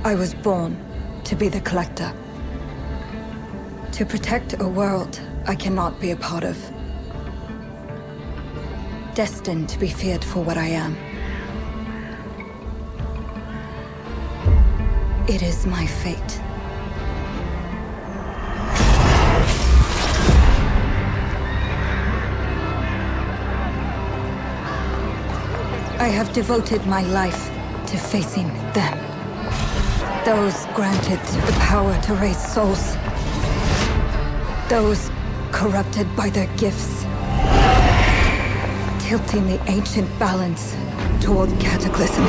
I was born to be the collector. To protect a world I cannot be a part of. Destined to be feared for what I am. It is my fate. I have devoted my life to facing them. Those granted the power to raise souls. Those corrupted by their gifts. Tilting the ancient balance toward cataclysm.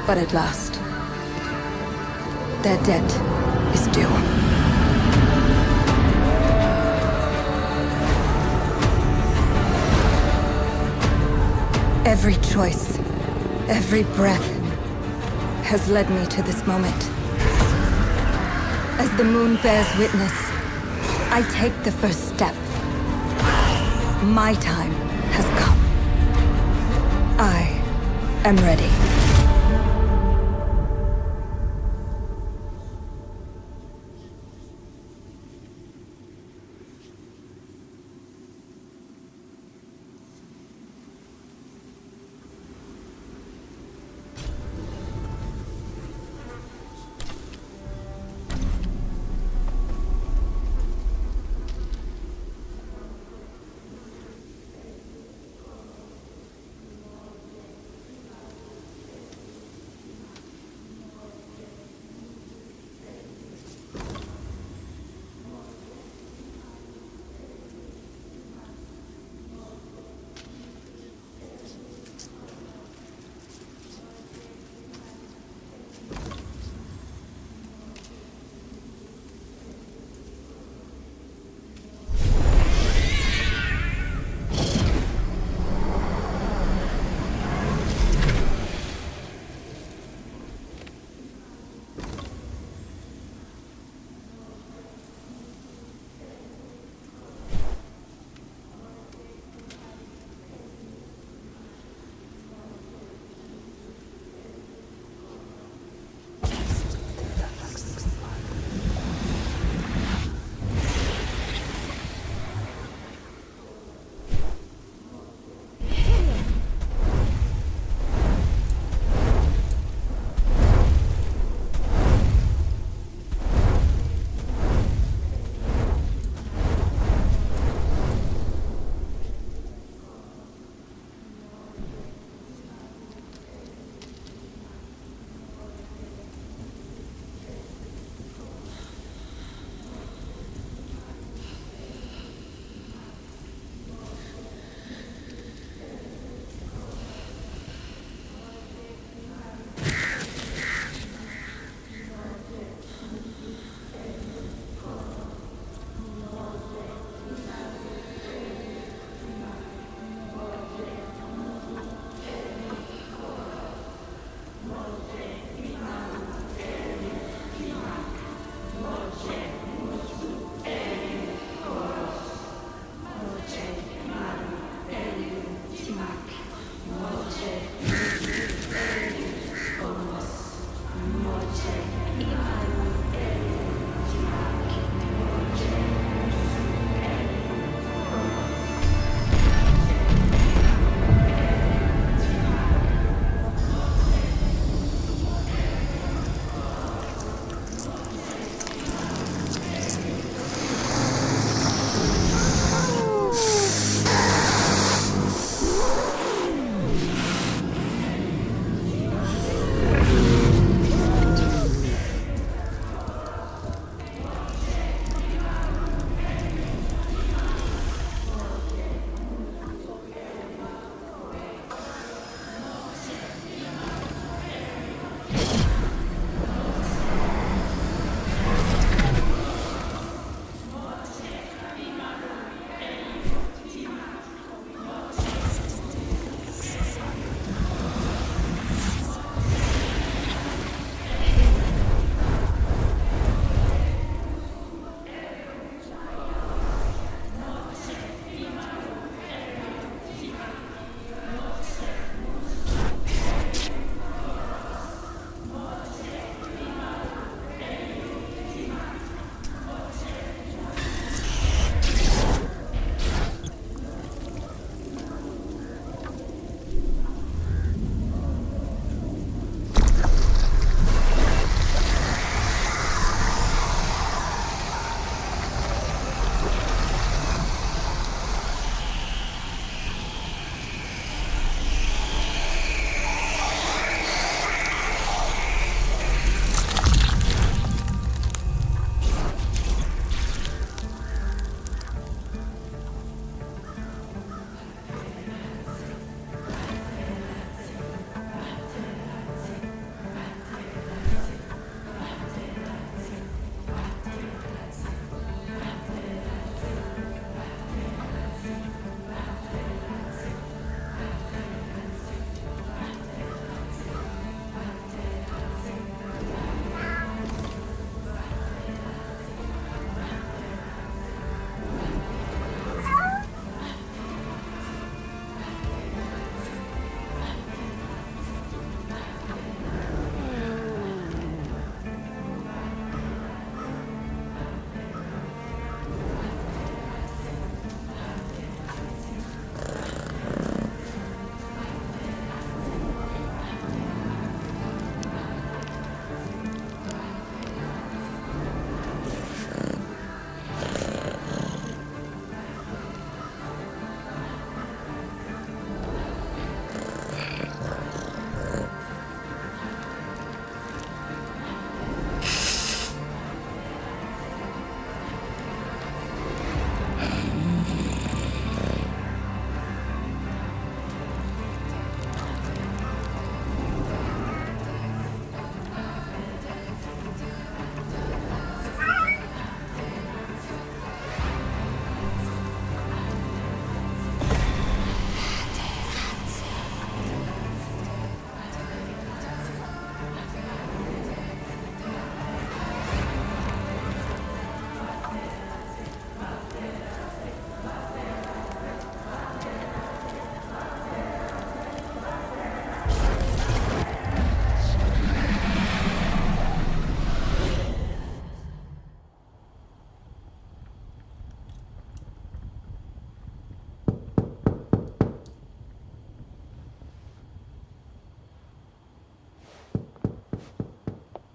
But at last, their debt is due. Every choice, every breath has led me to this moment. As the moon bears witness, I take the first step. My time has come. I am ready.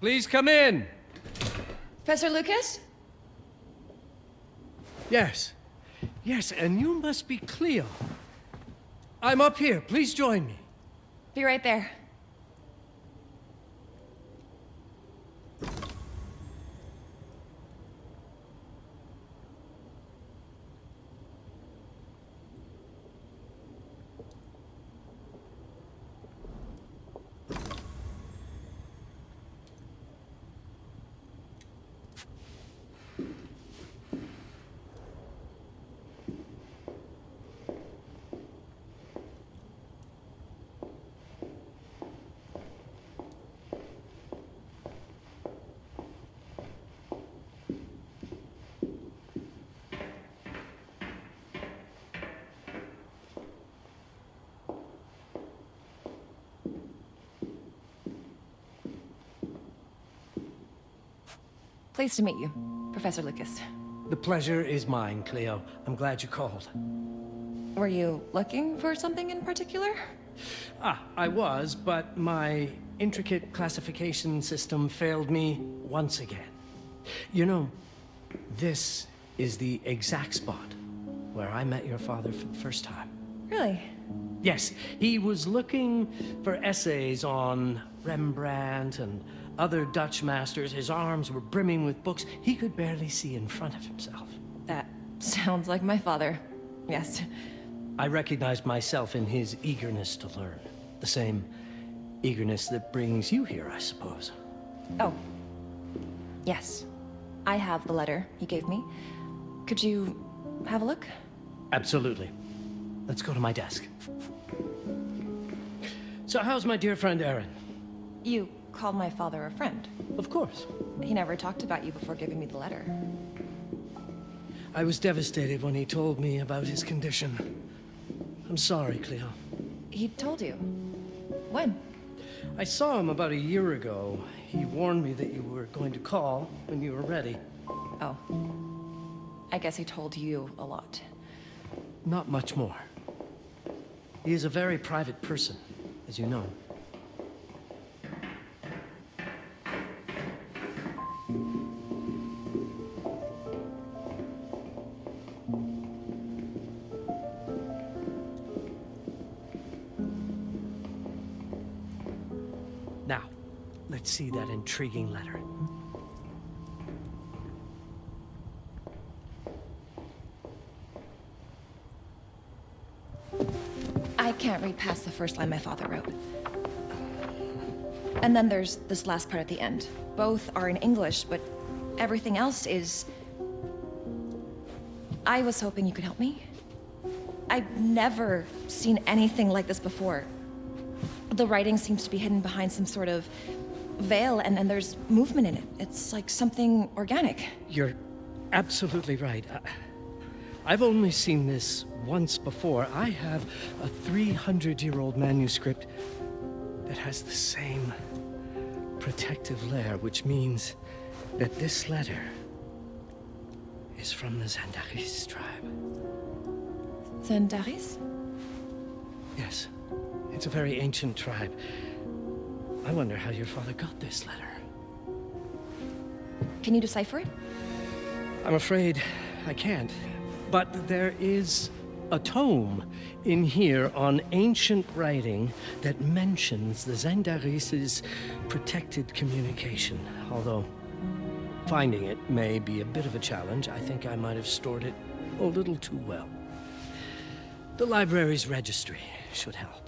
Please come in. Professor Lucas? Yes. Yes, and you must be Cleo. I'm up here. Please join me. Be right there. Pleased to meet you, Professor Lucas. The pleasure is mine, Cleo. I'm glad you called. Were you looking for something in particular? I was, but my intricate classification system failed me once again. You know, this is the exact spot where I met your father for the first time. Really? Yes, he was looking for essays on Rembrandt and other Dutch masters. His arms were brimming with books. He could barely see in front of himself. That sounds like my father. Yes. I recognized myself in his eagerness to learn. The same eagerness that brings you here, I suppose. Oh. Yes. I have the letter he gave me. Could you have a look? Absolutely. Let's go to my desk. So how's my dear friend Aaron? You called my father a friend. Of course. He never talked about you before giving me the letter. I was devastated when he told me about his condition. I'm sorry, Cleo. He told you? When? I saw him about a year ago. He warned me that you were going to call when you were ready. Oh. I guess he told you a lot. Not much more. He is a very private person, as you know. Now, let's see that intriguing letter. I can't read past the first line my father wrote. And then there's this last part at the end. Both are in English, but everything else is... I was hoping you could help me. I've never seen anything like this before. The writing seems to be hidden behind some sort of veil, and there's movement in it. It's like something organic. You're absolutely right. I've only seen this once before. I have a 300-year-old manuscript that has the same protective layer, which means that this letter is from the Zandaris tribe. Zandaris? Yes, it's a very ancient tribe. I wonder how your father got this letter. Can you decipher it? I'm afraid I can't. But there is a tome in here on ancient writing that mentions the Zandaris' protected communication. Although finding it may be a bit of a challenge, I think I might have stored it a little too well. The library's registry should help.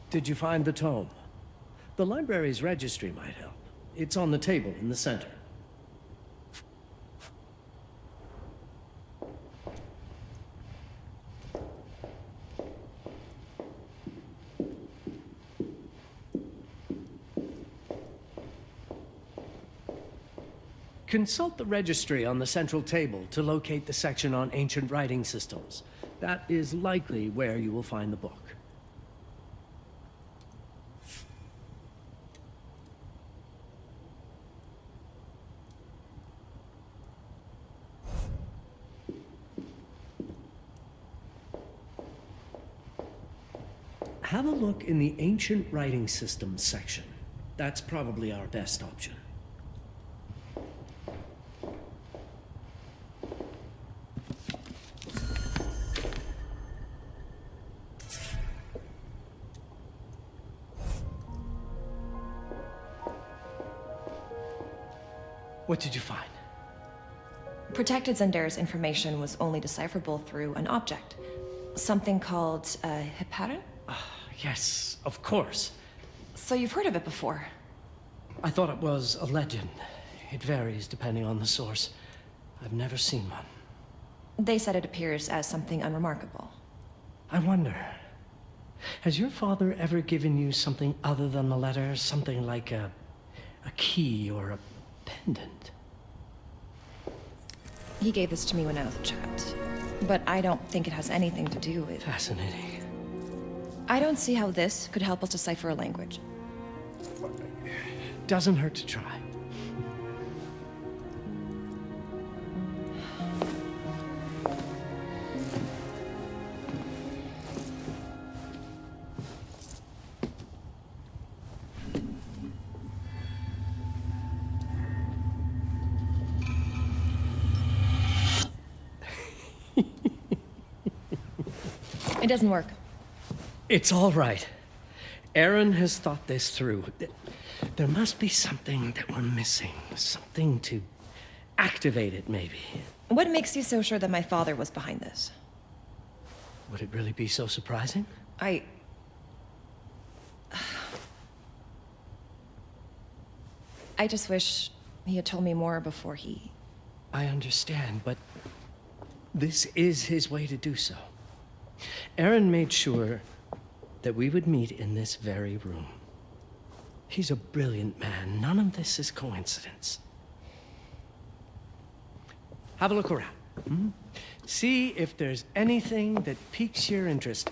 Did you find the tome? The library's registry might help. It's on the table in the center. Consult the registry on the central table to locate the section on ancient writing systems. That is likely where you will find the book. Have a look in the ancient writing systems section. That's probably our best option. What did you find? Protected Zendara's information was only decipherable through an object. Something called a heparin? Yes, of course. So you've heard of it before? I thought it was a legend. It varies depending on the source. I've never seen one. They said it appears as something unremarkable. I wonder, has your father ever given you something other than the letter? Something like a key or a pendant? He gave this to me when I was a child. But I don't think it has anything to do with... Fascinating. I don't see how this could help us decipher a language. Doesn't hurt to try. It doesn't work. It's all right. Aaron has thought this through. There must be something that we're missing. Something to activate it, maybe. What makes you so sure that my father was behind this? Would it really be so surprising? I just wish he had told me more before he... I understand, but this is his way to do so. Aaron made sure that we would meet in this very room. He's a brilliant man. None of this is coincidence. Have a look around. See if there's anything that piques your interest.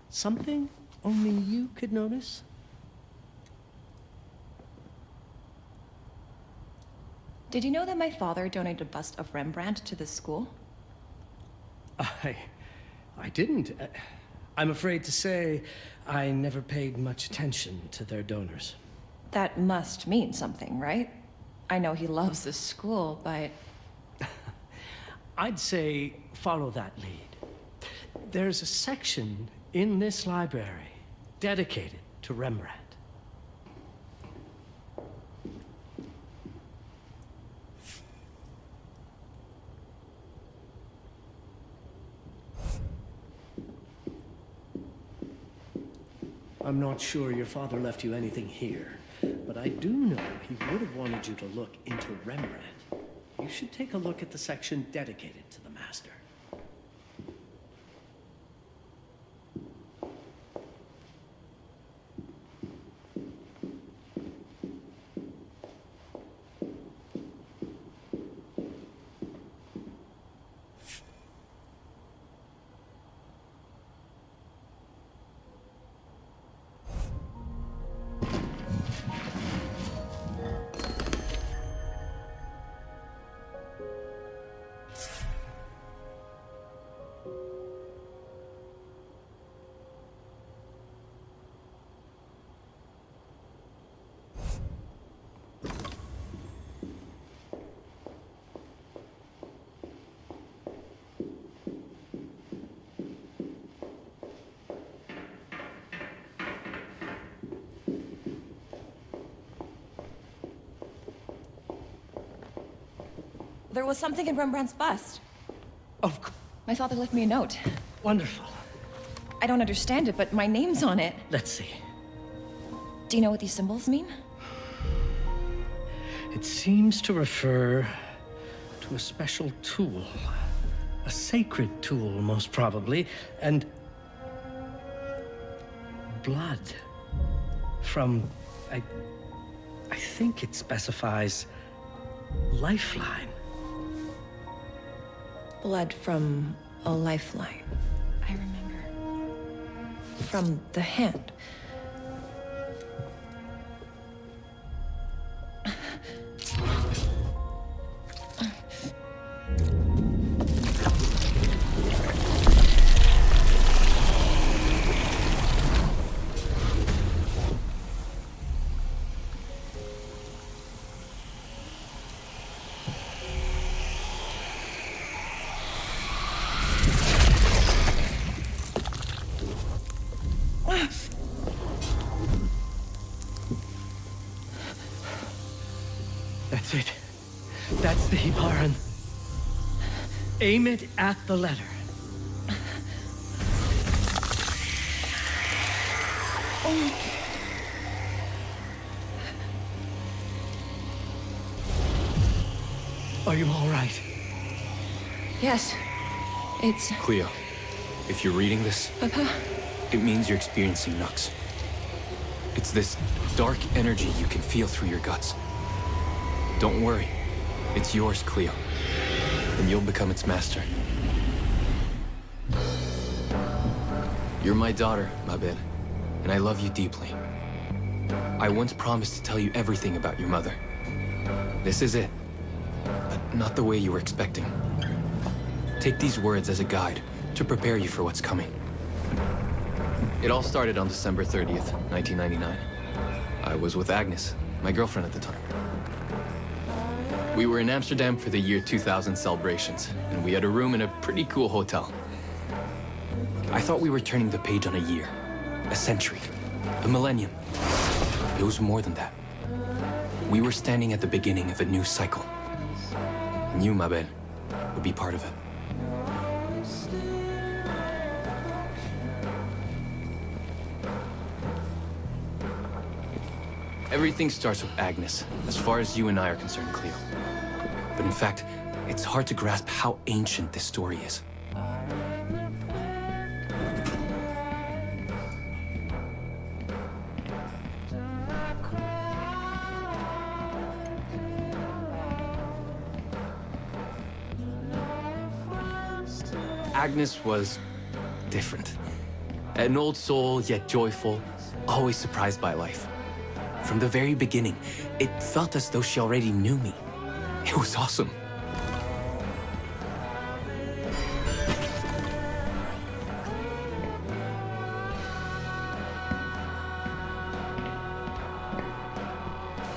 Something only you could notice. Did you know that my father donated a bust of Rembrandt to this school? I didn't. I'm afraid to say I never paid much attention to their donors. That must mean something, right? I know he loves this school, but... I'd say follow that lead. There's a section in this library dedicated to Rembrandt. I'm not sure your father left you anything here, but I do know he would have wanted you to look into Rembrandt. You should take a look at the section dedicated to the master. There was something in Rembrandt's bust. Of course. My father left me a note. Wonderful. I don't understand it, but my name's on it. Let's see. Do you know what these symbols mean? It seems to refer to a special tool. A sacred tool, most probably, and blood from, I think it specifies lifeline. Blood from a lifeline. I remember. From the hand. That's it. That's the Baron. Aim it at the letter. Are you all right? Yes. It's... Cleo, if you're reading this, Papa? it means you're experiencing Nux. It's this dark energy you can feel through your guts. Don't worry. It's yours, Cleo. And you'll become its master. You're my daughter, ma belle, and I love you deeply. I once promised to tell you everything about your mother. This is it, but not the way you were expecting. Take these words as a guide to prepare you for what's coming. It all started on December 30th, 1999. I was with Agnes, my girlfriend at the time. We were in Amsterdam for the year 2000 celebrations, and we had a room in a pretty cool hotel. I thought we were turning the page on a year, a century, a millennium. It was more than that. We were standing at the beginning of a new cycle. And you, ma belle, would be part of it. Everything starts with Agnes, as far as you and I are concerned, Cleo. But in fact, it's hard to grasp how ancient this story is. Agnes was different. An old soul, yet joyful, always surprised by life. From the very beginning, it felt as though she already knew me. It was awesome.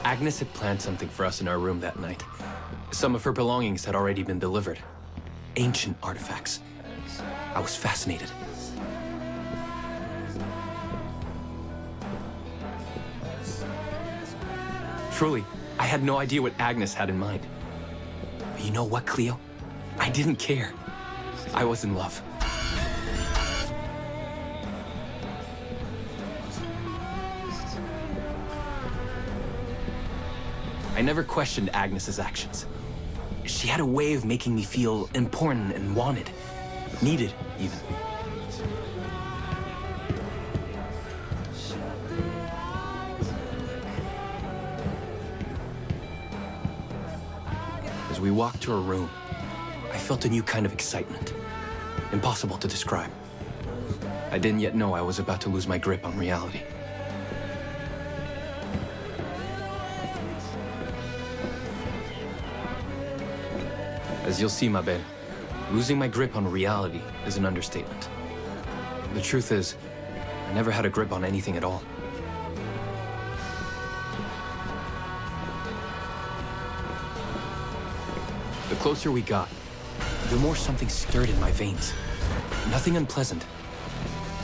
Agnes had planned something for us in our room that night. Some of her belongings had already been delivered. Ancient artifacts. I was fascinated. Truly, I had no idea what Agnes had in mind. But you know what, Cleo? I didn't care. I was in love. I never questioned Agnes's actions. She had a way of making me feel important and wanted. Needed, even. As we walked to her room, I felt a new kind of excitement. Impossible to describe. I didn't yet know I was about to lose my grip on reality. As you'll see, ma belle, losing my grip on reality is an understatement. The truth is, I never had a grip on anything at all. The closer we got, the more something stirred in my veins. Nothing unpleasant.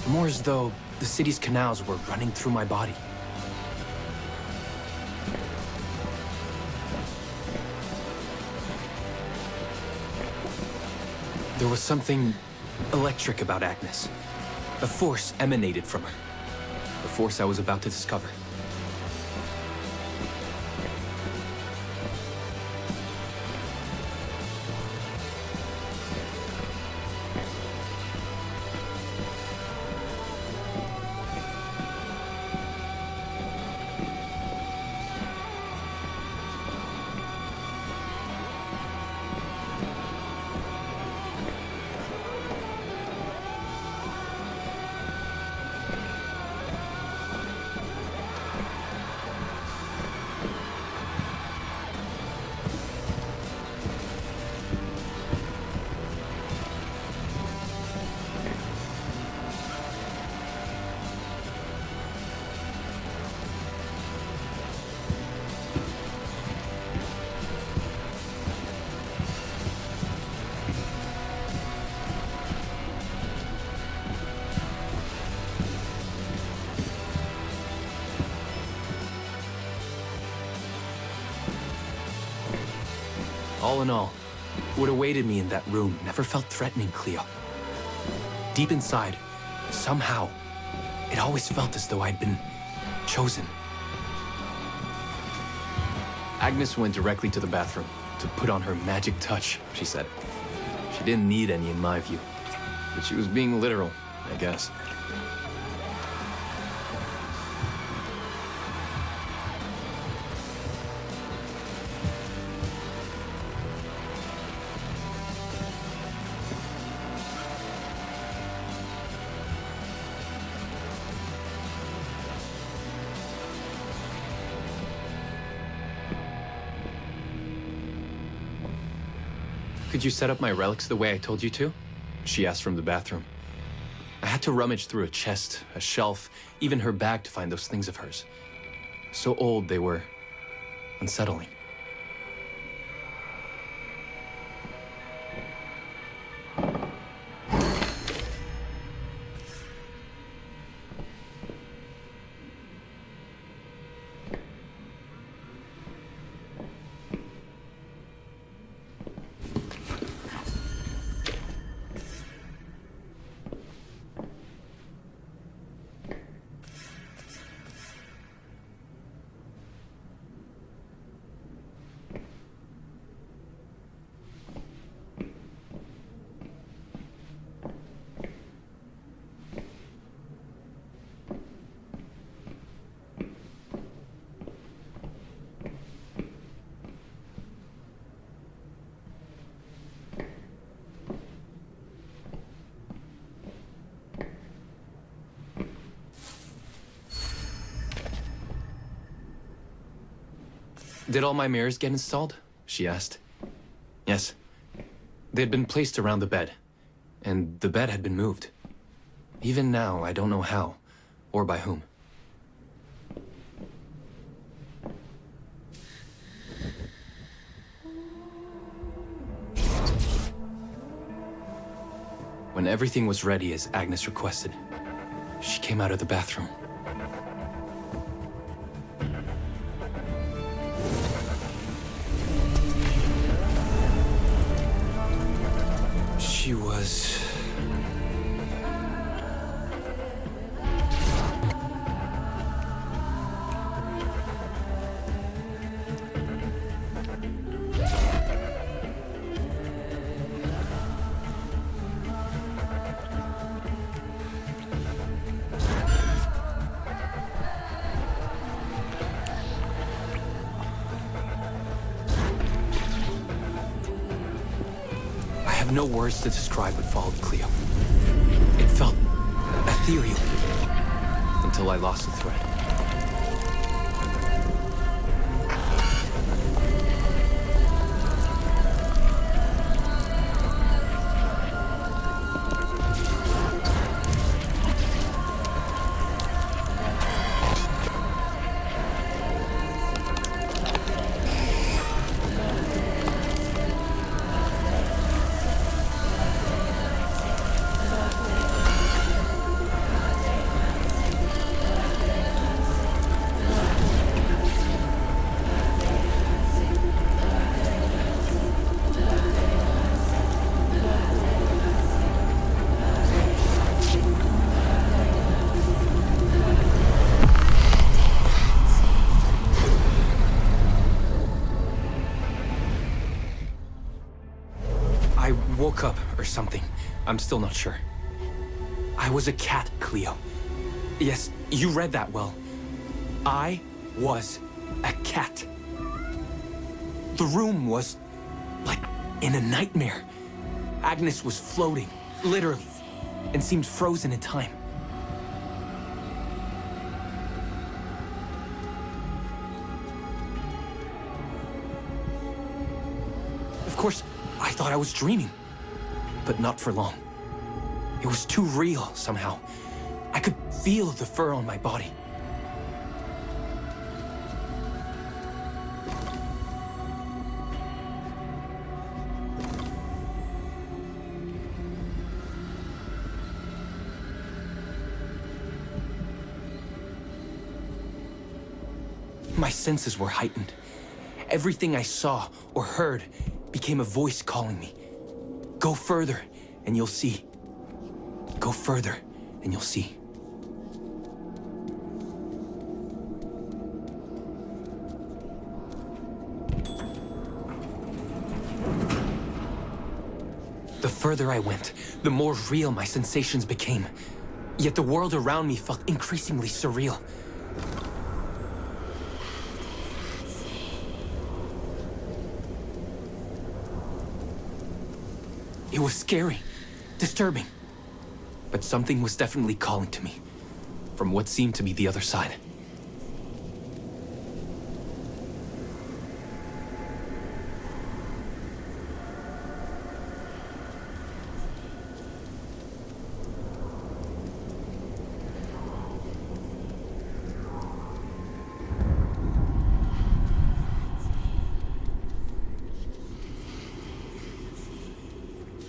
More as though the city's canals were running through my body. There was something electric about Agnes. A force emanated from her. A force I was about to discover. All in all, what awaited me in that room never felt threatening, Cleo. Deep inside, somehow, it always felt as though I'd been chosen. Agnes went directly to the bathroom to put on her magic touch, she said. She didn't need any in my view, but she was being literal, I guess. Could you set up my relics the way I told you to? She asked from the bathroom. I had to rummage through a chest, a shelf, even her bag to find those things of hers. So old they were unsettling. Did all my mirrors get installed? She asked. Yes. They had been placed around the bed, and the bed had been moved. Even now, I don't know how, or by whom. When everything was ready as Agnes requested, she came out of the bathroom. She was... I have no words to describe what followed, Cleo. It felt ethereal until I lost the thread. I woke up or something. I'm still not sure. I was a cat, Cleo. Yes, you read that well. I was a cat. The room was like in a nightmare. Agnes was floating, literally, and seemed frozen in time. Of course, I thought I was dreaming, but not for long. It was too real somehow. I could feel the fur on my body. My senses were heightened. Everything I saw or heard became a voice calling me. Go further, and you'll see. Go further, and you'll see. The further I went, the more real my sensations became. Yet the world around me felt increasingly surreal. It was scary, disturbing. But something was definitely calling to me, from what seemed to be the other side.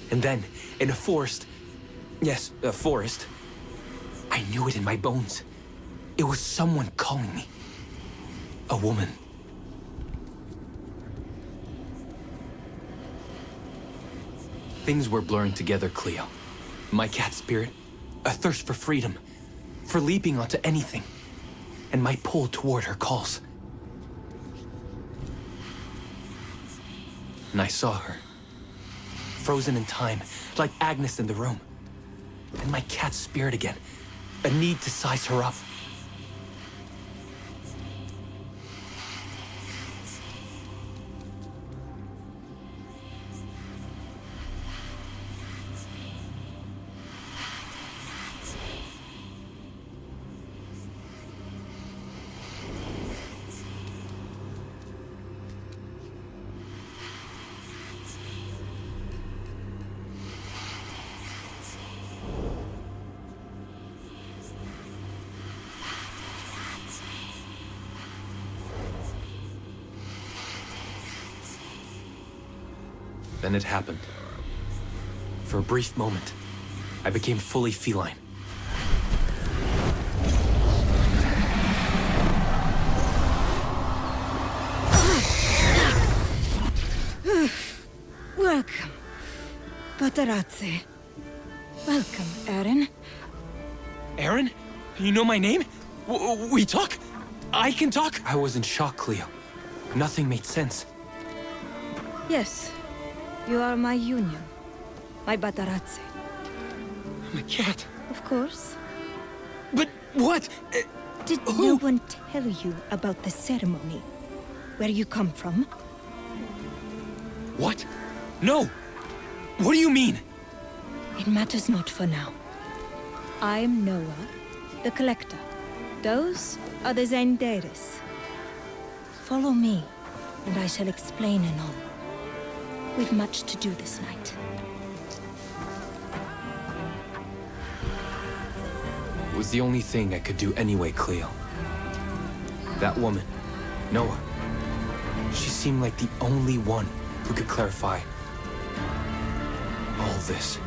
And then, in a forest, yes, a forest, I knew it in my bones. It was someone calling me. A woman. Things were blurring together, Cleo. My cat spirit, a thirst for freedom, for leaping onto anything, and my pull toward her calls. And I saw her. Frozen in time, like Agnes in the room. And my cat's spirit again, a need to size her up. Then it happened. For a brief moment, I became fully feline. Welcome, Patarazzi. Welcome, Aaron. Aaron? You know my name? We talk? I can talk? I was in shock, Cleo. Nothing made sense. Yes, you are my union. My Patarazzi. I'm a cat. Of course. But what? Did no one tell you about the ceremony? Where you come from? What? No! What do you mean? It matters not for now. I'm Noah, the Collector. Those are the Zendaris. Follow me, and I shall explain in all. We've much to do this night. It was the only thing I could do anyway, Cleo. That woman, Noah, she seemed like the only one who could clarify all this.